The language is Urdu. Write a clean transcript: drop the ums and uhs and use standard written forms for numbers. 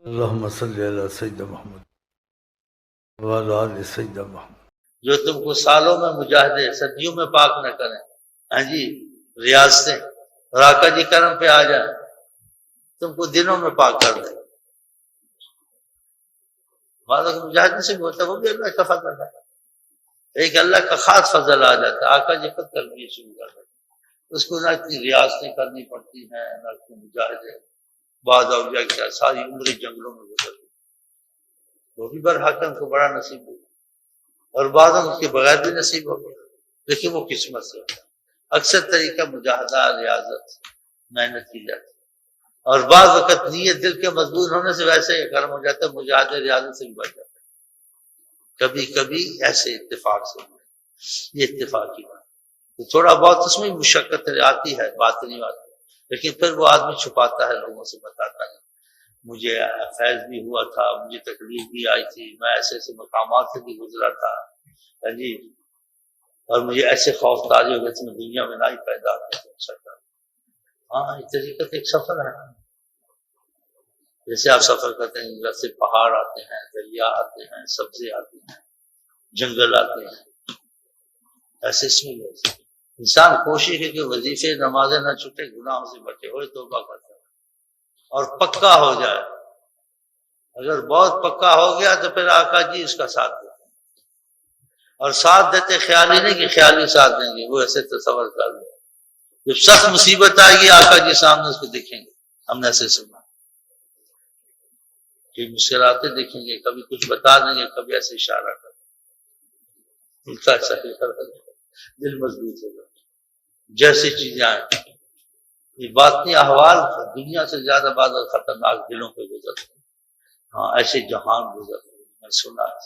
اللہم صلی علی سیدنا محمد وعلی آل سیدنا محمد۔ جو تم کو سالوں میں مجاہدے صدیوں میں پاک نہ کریں، ہاں جی ریاستیں، اور آقا جی کرم پہ آ جائیں تم کو دنوں میں پاک کر دیں۔ مجاہدے سے بھی ہوتا ہے، وہ بھی اللہ کا فضل ہے، ایک اللہ کا خاص فضل آ جاتا ہے۔ آقا جی خود تربیت شروع کر دیتے، اس کو نہ اتنی ریاستیں کرنی پڑتی ہیں، نہ اتنی مجاہدے۔ بعض اولیاء کیا ساری عمر جنگلوں میں گزرتی، وہ بھی برحقاً کو بڑا نصیب ہوا، اور بعضوں اس کے بغیر بھی نصیب ہو گیا، لیکن وہ قسمت سے ہوتا ہے۔ اکثر طریقہ مجاہدہ، ریاضت، محنت کی جاتی ہے، اور بعض وقت نیت دل کے مضبوط ہونے سے ویسے ہی کرم ہو جاتا ہے، مجاہدہ ریاضت سے بھی بڑھ جاتا ہے۔ کبھی کبھی ایسے اتفاق سے ہوتا ہے، یہ اتفاق کی بات، تو تھوڑا بہت اس میں مشقت آتی ہے، باطنی بات ہے، لیکن پھر وہ آدمی چھپاتا ہے، لوگوں سے بتاتا ہے مجھے فیض بھی ہوا تھا، مجھے تکلیف بھی آئی تھی، میں ایسے ایسے مقامات سے بھی گزرا تھا، جی، اور مجھے ایسے خوف تاری ہو گئے تھے، میں دنیا میں نہ ہی پیدا ہوتا۔ ہاں، اس طریقے سے ایک سفر ہے، جیسے آپ سفر کرتے ہیں، جیسے پہاڑ آتے ہیں، دریا آتے ہیں، سبزے آتے ہیں، جنگل آتے ہیں، ایسے اس میں انسان کوشش ہے کہ وظیفے نمازیں نہ چھوٹے، گناہوں سے بچے ہوئے، توبہ کرتا ہے اور پکا ہو جائے۔ اگر بہت پکا ہو گیا تو پھر آقا جی اس کا ساتھ دیتے ہیں، اور ساتھ دیتے خیالی نہیں کہ خیالی ساتھ دیں گے، وہ ایسے تصور کر لیں، جب سخت مصیبت آئے گی آقا جی سامنے اس کو دیکھیں گے، ہم نے ایسے سنا کہ مشکلاتیں دیکھیں گے، کبھی کچھ بتا دیں گے، کبھی ایسے اشارہ کر دیں گے، ایسا دل مضبوط ہوگا۔ جیسی چیزیں آئیں، یہ باطنی احوال دنیا سے زیادہ بعض خطرناک دلوں پہ گزرتے ہیں، ہاں ایسے جہان گزرتے ہیں، میں سنا ہے۔